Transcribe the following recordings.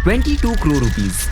22 crore rupees.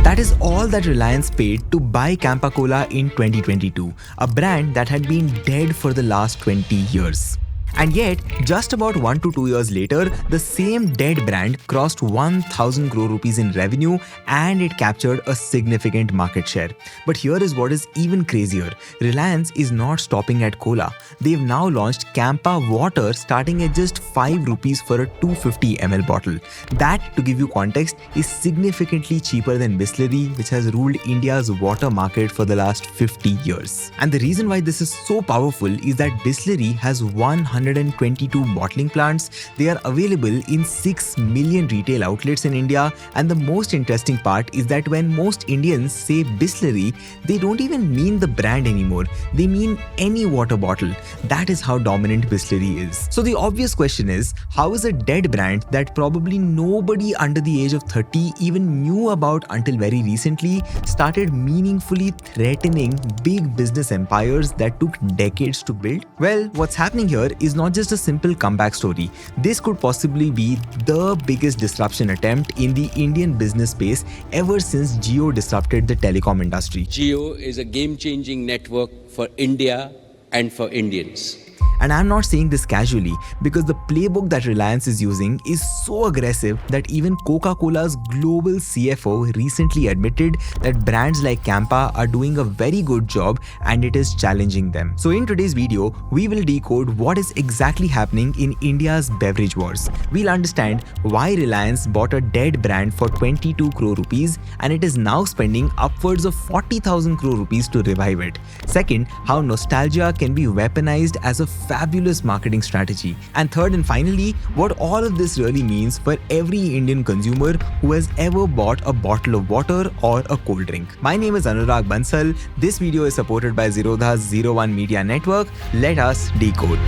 That is all that Reliance paid to buy Campa Cola in 2022, a brand that had been dead for the last 20 years. And yet, just about 1 to 2 years later, the same dead brand crossed 1000 crore rupees in revenue and it captured a significant market share. But here is what is even crazier. Reliance is not stopping at cola. They've now launched Campa Water starting at just 5 rupees for a 250 ml bottle. That, to give you context, is significantly cheaper than Bisleri, which has ruled India's water market for the last 50 years. And the reason why this is so powerful is that Bisleri has 122 bottling plants. They are available in 6 million retail outlets in India, and the most interesting part is that when most Indians say Bisleri, they don't even mean the brand anymore. They mean any water bottle. That is how dominant Bisleri is. So the obvious question is, how is a dead brand that probably nobody under the age of 30 even knew about until very recently started meaningfully threatening big business empires that took decades to build? Well, what's happening here is not just a simple comeback story. This could possibly be the biggest disruption attempt in the Indian business space ever since Jio disrupted the telecom industry. Jio is a game-changing network for India and for Indians. And I'm not saying this casually, because the playbook that Reliance is using is so aggressive that even Coca-Cola's global CFO recently admitted that brands like Campa are doing a very good job and it is challenging them. So in today's video, we will decode what is exactly happening in India's beverage wars. We'll understand why Reliance bought a dead brand for 22 crore rupees and it is now spending upwards of 40,000 crore rupees to revive it. Second, how nostalgia can be weaponized as a fabulous marketing strategy. And third and finally, what all of this really means for every Indian consumer who has ever bought a bottle of water or a cold drink. My name is Anurag Bansal. This video is supported by Zerodha's 01 Media Network. Let us decode.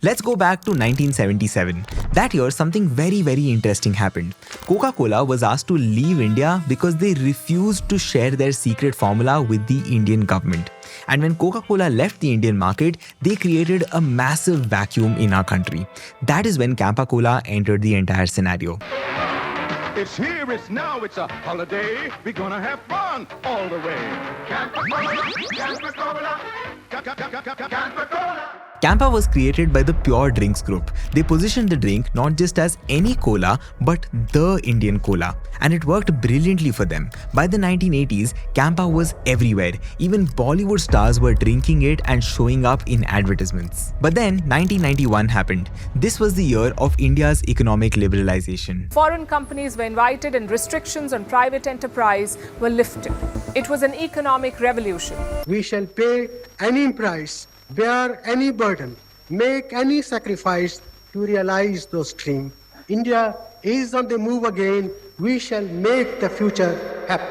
Let's go back to 1977. That year, something very interesting happened. Coca-Cola was asked to leave India because they refused to share their secret formula with the Indian government. And when Coca-Cola left the Indian market, they created a massive vacuum in our country. That is when Campa Cola entered the entire scenario. It's here, it's now, it's a holiday. We're gonna have fun all the way. Campa Cola, Campa Cola, Campa Cola. Campa was created by the Pure Drinks Group. They positioned the drink not just as any cola, but the Indian cola. And it worked brilliantly for them. By the 1980s, Campa was everywhere. Even Bollywood stars were drinking it and showing up in advertisements. But then 1991 happened. This was the year of India's economic liberalization. Foreign companies were invited and restrictions on private enterprise were lifted. It was an economic revolution. We shall pay any price, bear any burden, make any sacrifice to realize those dreams. India is on the move again. We shall make the future happen.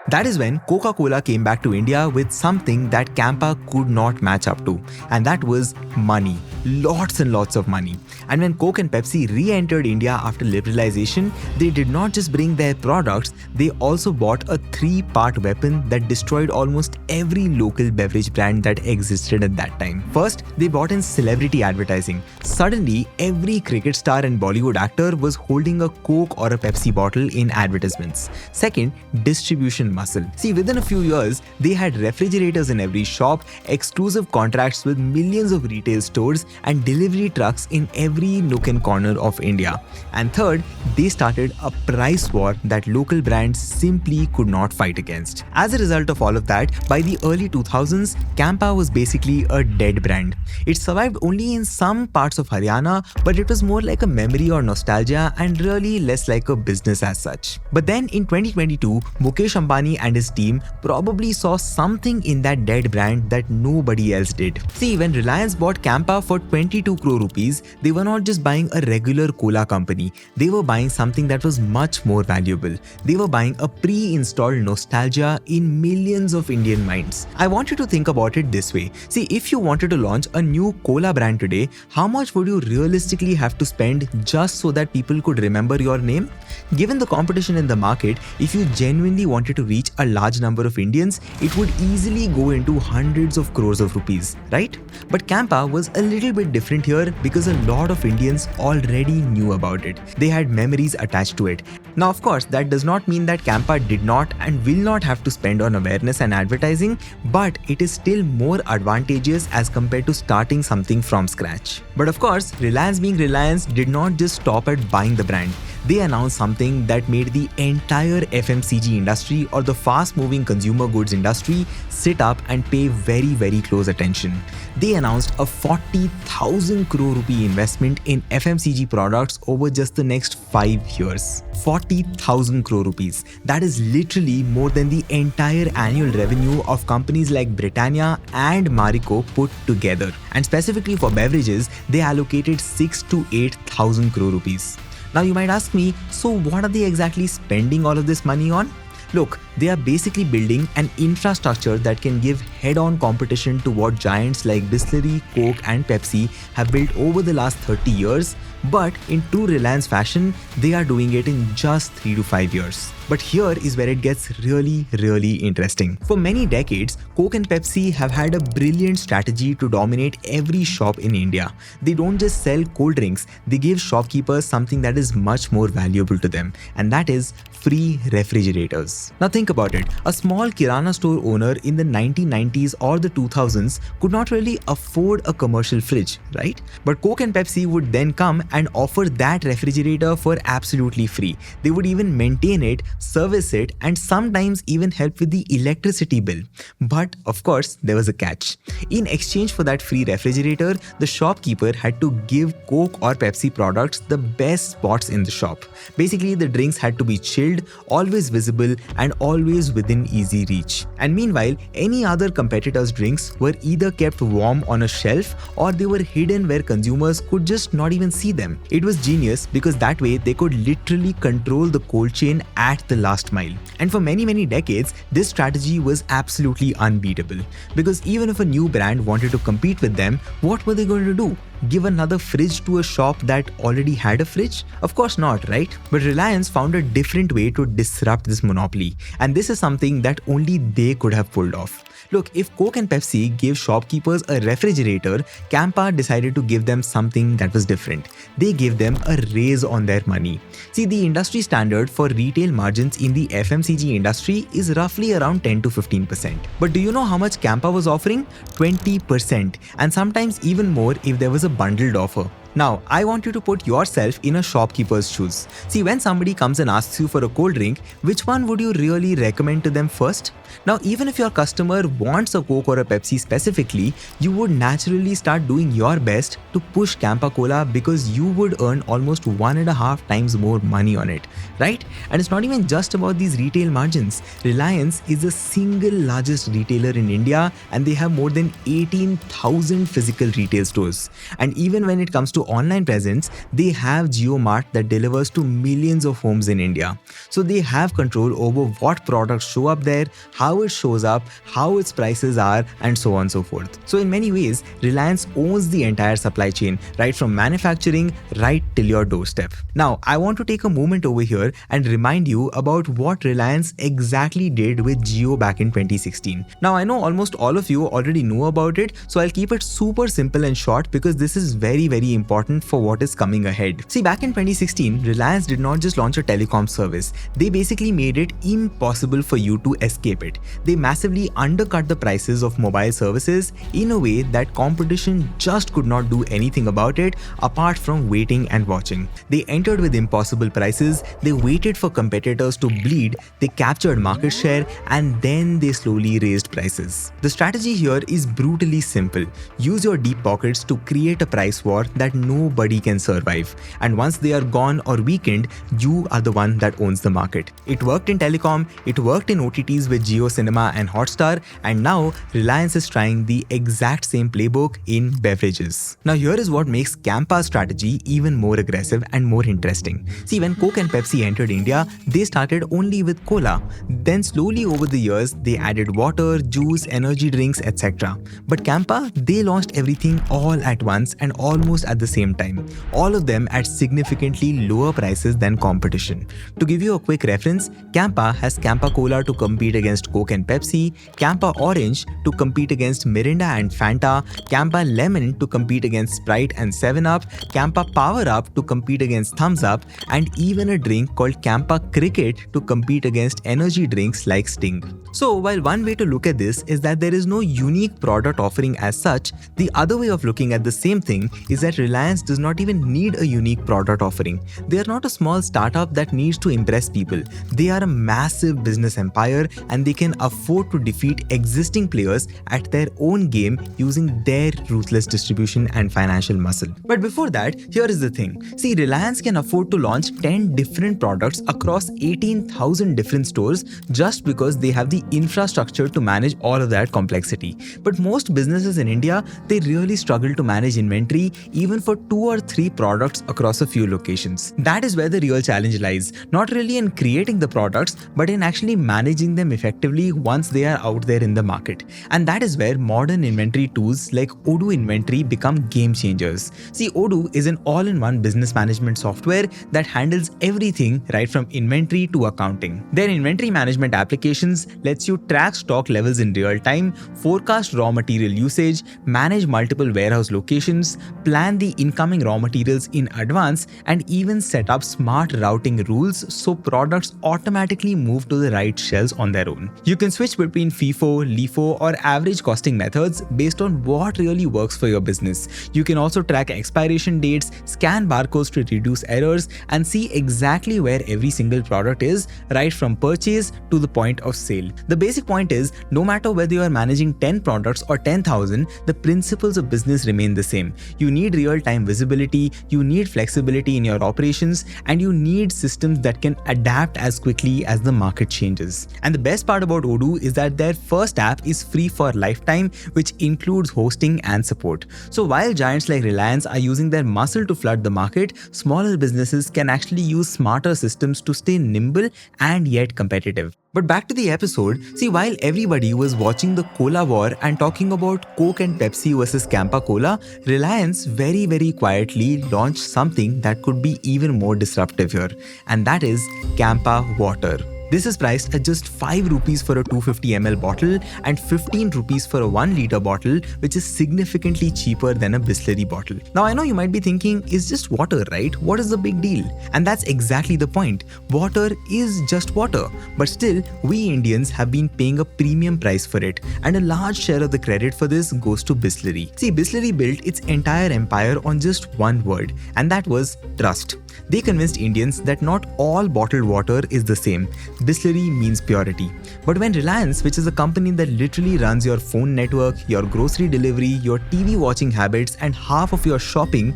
That is when Coca-Cola came back to India with something that Campa could not match up to, and that was money. Lots and lots of money. And when Coke and Pepsi re-entered India after liberalization, they did not just bring their products, they also bought a 3-part weapon that destroyed almost every local beverage brand that existed at that time. First, they bought in celebrity advertising. Suddenly, every cricket star and Bollywood actor was holding a Coke or a Pepsi bottle in advertisements. Second, distribution muscle. See, within a few years, they had refrigerators in every shop, exclusive contracts with millions of retail stores, and delivery trucks in every nook and corner of India. And third, they started a price war that local brands simply could not fight against. As a result of all of that, by the early 2000s, Campa was basically a dead brand. It survived only in some parts of Haryana, but it was more like a memory or nostalgia and really less like a business as such. But then in 2022, Mukesh Ambani and his team probably saw something in that dead brand that nobody else did. See, when Reliance bought Campa for 22 crore rupees, they were not just buying a regular cola company. They were buying something that was much more valuable. They were buying a pre-installed nostalgia in millions of Indian minds. I want you to think about it this way. See, if you wanted to launch a new cola brand today, how much would you realistically have to spend just so that people could remember your name? Given the competition in the market, if you genuinely wanted to reach a large number of Indians, it would easily go into hundreds of crores of rupees, right? But Campa was a little little bit different here because a lot of Indians already knew about it. They had memories attached to it. Now, of course, that does not mean that Campa did not and will not have to spend on awareness and advertising, but it is still more advantageous as compared to starting something from scratch. But of course, Reliance being Reliance did not just stop at buying the brand. They announced something that made the entire FMCG industry or the fast-moving consumer goods industry sit up and pay very, very close attention. They announced a 40,000 crore rupee investment in FMCG products over just the next 5 years. 40,000 crore rupees. That is literally more than the entire annual revenue of companies like Britannia and Marico put together. And specifically for beverages, they allocated 6 to 8,000 crore rupees. Now you might ask me, so what are they exactly spending all of this money on? Look, they are basically building an infrastructure that can give head-on competition to what giants like Bisleri, Coke and Pepsi have built over the last 30 years, but in true Reliance fashion, they are doing it in just 3 to 5 years. But here is where it gets really, really interesting. For many decades, Coke and Pepsi have had a brilliant strategy to dominate every shop in India. They don't just sell cold drinks, they give shopkeepers something that is much more valuable to them, and that is free refrigerators. Now think about it, a small kirana store owner in the 1990s or the 2000s could not really afford a commercial fridge, right? But Coke and Pepsi would then come and offer that refrigerator for absolutely free. They would even maintain it, service it, and sometimes even help with the electricity bill. But of course, there was a catch. In exchange for that free refrigerator, the shopkeeper had to give Coke or Pepsi products the best spots in the shop. Basically, the drinks had to be chilled, always visible, and always within easy reach. And meanwhile, any other competitor's drinks were either kept warm on a shelf or they were hidden where consumers could just not even see them. It was genius because that way they could literally control the cold chain at the last mile. And for many decades, this strategy was absolutely unbeatable. Because even if a new brand wanted to compete with them, what were they going to do? Give another fridge to a shop that already had a fridge? Of course not, right? But Reliance found a different way to disrupt this monopoly. And this is something that only they could have pulled off. Look, if Coke and Pepsi gave shopkeepers a refrigerator, Campa decided to give them something that was different. They gave them a raise on their money. See, the industry standard for retail margins in the FMCG industry is roughly around 10 to 15%. But do you know how much Campa was offering? 20%, and sometimes even more if there was a bundled offer. Now, I want you to put yourself in a shopkeeper's shoes. See, when somebody comes and asks you for a cold drink, which one would you really recommend to them first? Now, even if your customer wants a Coke or a Pepsi specifically, you would naturally start doing your best to push Campa Cola because you would earn almost 1.5 times more money on it, right? And it's not even just about these retail margins. Reliance is the single largest retailer in India and they have more than 18,000 physical retail stores. And even when it comes to online presence, they have JioMart that delivers to millions of homes in India. So they have control over what products show up there, how it shows up, how its prices are, and so on and so forth. So in many ways, Reliance owns the entire supply chain, right from manufacturing right till your doorstep. Now, I want to take a moment over here and remind you about what Reliance exactly did with Jio back in 2016. Now, I know almost all of you already know about it, so I'll keep it super simple and short because this is very important for what is coming ahead. See, back in 2016, Reliance did not just launch a telecom service. They basically made it impossible for you to escape it. They massively undercut the prices of mobile services in a way that competition just could not do anything about it apart from waiting and watching. They entered with impossible prices, they waited for competitors to bleed, they captured market share, and then they slowly raised prices. The strategy here is brutally simple. Use your deep pockets to create a price war that nobody can survive. And once they are gone or weakened, you are the one that owns the market. It worked in telecom, it worked in OTTs with Jio Cinema and Hotstar, and now Reliance is trying the exact same playbook in beverages. Now here is what makes Campa's strategy even more aggressive and more interesting. See, when Coke and Pepsi entered India, they started only with cola. Then slowly over the years, they added water, juice, energy drinks, etc. But Campa, they launched everything all at once and almost at the the same time, all of them at significantly lower prices than competition. To give you a quick reference, Campa has Campa Cola to compete against Coke and Pepsi, Campa Orange to compete against Mirinda and Fanta, Campa Lemon to compete against Sprite and 7-Up, Campa Power Up to compete against Thumbs Up, and even a drink called Campa Cricket to compete against energy drinks like Sting. So while one way to look at this is that there is no unique product offering as such, the other way of looking at the same thing is that Reliance does not even need a unique product offering. They are not a small startup that needs to impress people. They are a massive business empire and they can afford to defeat existing players at their own game using their ruthless distribution and financial muscle. But before that, here is the thing. See, Reliance can afford to launch 10 different products across 18,000 different stores just because they have the infrastructure to manage all of that complexity. But most businesses in India, they really struggle to manage inventory even for 2 or 3 products across a few locations. That is where the real challenge lies, not really in creating the products, but in actually managing them effectively once they are out there in the market. And that is where modern inventory tools like Odoo Inventory become game changers. See, Odoo is an all-in-one business management software that handles everything right from inventory to accounting. Their inventory management applications lets you track stock levels in real time, forecast raw material usage, manage multiple warehouse locations, plan the incoming raw materials in advance, and even set up smart routing rules so products automatically move to the right shelves on their own. You can switch between FIFO, LIFO, or average costing methods based on what really works for your business. You can also track expiration dates, scan barcodes to reduce errors, and see exactly where every single product is, right from purchase to the point of sale. The basic point is, no matter whether you are managing 10 products or 10,000, the principles of business remain the same. You need real-time visibility, you need flexibility in your operations, and you need systems that can adapt as quickly as the market changes. And the best part about Odoo is that their first app is free for lifetime, which includes hosting and support. So while giants like Reliance are using their muscle to flood the market, smaller businesses can actually use smarter systems to stay nimble and yet competitive. But back to the episode, see, while everybody was watching the cola war and talking about Coke and Pepsi versus Campa Cola, Reliance very quietly launched something that could be even more disruptive here, and that is Campa Water. This is priced at just 5 rupees for a 250 ml bottle and 15 rupees for a 1 liter bottle, which is significantly cheaper than a Bisleri bottle. Now I know you might be thinking, it's just water, right? What is the big deal? And that's exactly the point. Water is just water, but still we Indians have been paying a premium price for it, and a large share of the credit for this goes to Bisleri. See, Bisleri built its entire empire on just one word, and that was trust. They convinced Indians that not all bottled water is the same. Bisleri means purity. But when Reliance, which is a company that literally runs your phone network, your grocery delivery, your TV watching habits, and half of your shopping,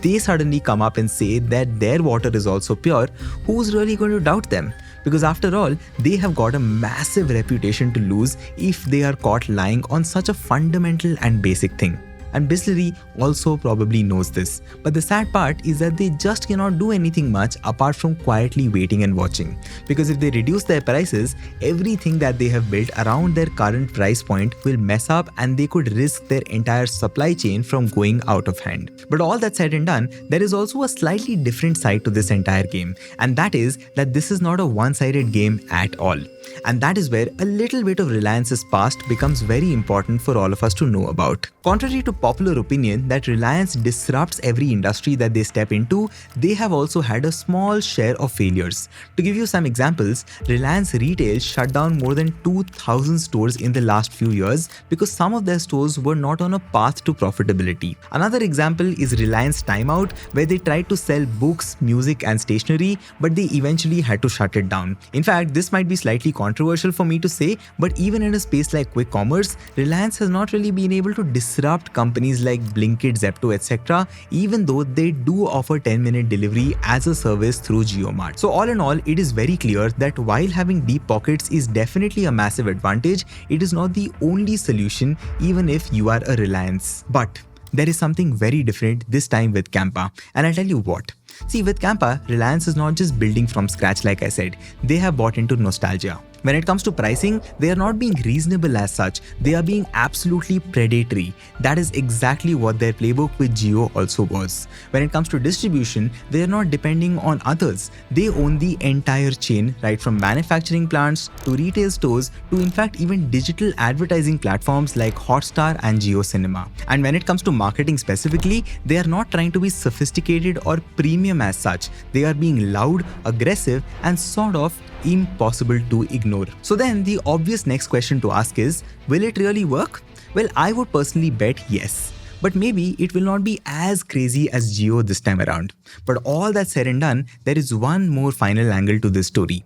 they suddenly come up and say that their water is also pure, who's really going to doubt them? Because after all, they have got a massive reputation to lose if they are caught lying on such a fundamental and basic thing. And Bisleri also probably knows this. But the sad part is that they just cannot do anything much apart from quietly waiting and watching. Because if they reduce their prices, everything that they have built around their current price point will mess up and they could risk their entire supply chain from going out of hand. But all that said and done, there is also a slightly different side to this entire game. And that is that this is not a one-sided game at all. And that is where a little bit of Reliance's past becomes very important for all of us to know about. Contrary to popular opinion that Reliance disrupts every industry that they step into, they have also had a small share of failures. To give you some examples, Reliance Retail shut down more than 2,000 stores in the last few years because some of their stores were not on a path to profitability. Another example is Reliance Timeout, where they tried to sell books, music and stationery, but they eventually had to shut it down. In fact, this might be slightly controversial for me to say, but even in a space like quick commerce, Reliance has not really been able to disrupt companies like Blinkit, Zepto, etc., even though they do offer 10-minute delivery as a service through JioMart. So all in all, it is very clear that while having deep pockets is definitely a massive advantage, it is not the only solution even if you are a Reliance. But there is something very different this time with Campa, and I'll tell you what. See, with Campa, Reliance is not just building from scratch like I said, they have bought into nostalgia. When it comes to pricing, they are not being reasonable as such, they are being absolutely predatory. That is exactly what their playbook with Jio also was. When it comes to distribution, they are not depending on others. They own the entire chain, right from manufacturing plants to retail stores to in fact even digital advertising platforms like Hotstar and Jio Cinema. And when it comes to marketing specifically, they are not trying to be sophisticated or premium as such. They are being loud, aggressive, and sort of impossible to ignore. So then the obvious next question to ask is, will it really work? Well, I would personally bet yes. But maybe it will not be as crazy as Jio this time around. But all that said and done, there is one more final angle to this story.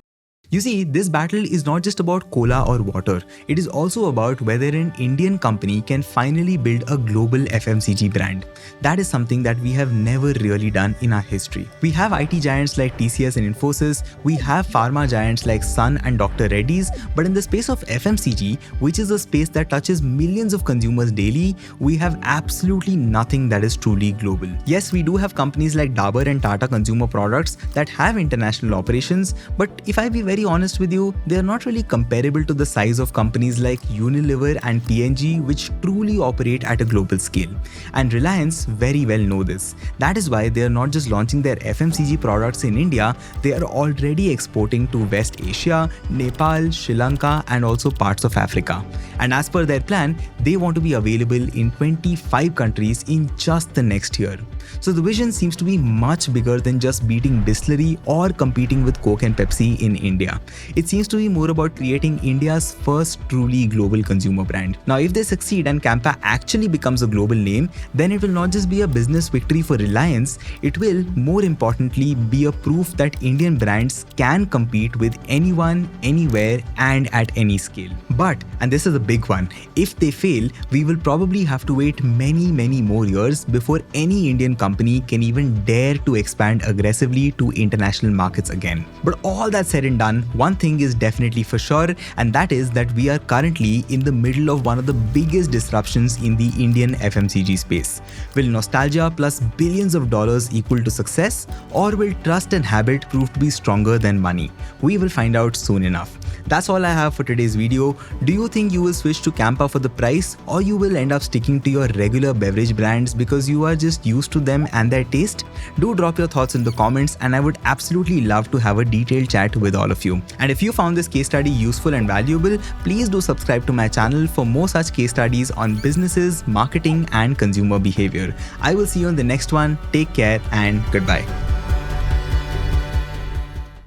You see, this battle is not just about cola or water, it is also about whether an Indian company can finally build a global FMCG brand. That is something that we have never really done in our history. We have IT giants like TCS and Infosys, we have pharma giants like Sun and Dr. Reddy's, but in the space of FMCG, which is a space that touches millions of consumers daily, we have absolutely nothing that is truly global. Yes, we do have companies like Dabur and Tata Consumer Products that have international operations, but if I be very honest with you, they are not really comparable to the size of companies like Unilever and P&G, which truly operate at a global scale. And Reliance very well know this. That is why they are not just launching their FMCG products in India, they are already exporting to West Asia, Nepal, Sri Lanka, and also parts of Africa. And as per their plan, they want to be available in 25 countries in just the next year. So the vision seems to be much bigger than just beating Bisleri or competing with Coke and Pepsi in India. It seems to be more about creating India's first truly global consumer brand. Now, if they succeed and Campa actually becomes a global name, then it will not just be a business victory for Reliance, it will, more importantly, be a proof that Indian brands can compete with anyone, anywhere, and at any scale. But, and this is a big one, if they fail, we will probably have to wait many more years before any Indian company can even dare to expand aggressively to international markets again. But all that said and done, one thing is definitely for sure, and that is that we are currently in the middle of one of the biggest disruptions in the Indian FMCG space. Will nostalgia plus billions of dollars equal to success, or will trust and habit prove to be stronger than money? We will find out soon enough. That's all I have for today's video. Do you think you will switch to Campa for the price, or you will end up sticking to your regular beverage brands because you are just used to them and their taste? Do drop your thoughts in the comments, and I would absolutely love to have a detailed chat with all of you. And if you found this case study useful and valuable, please do subscribe to my channel for more such case studies on businesses, marketing, and consumer behavior. I will see you in the next one. Take care and goodbye.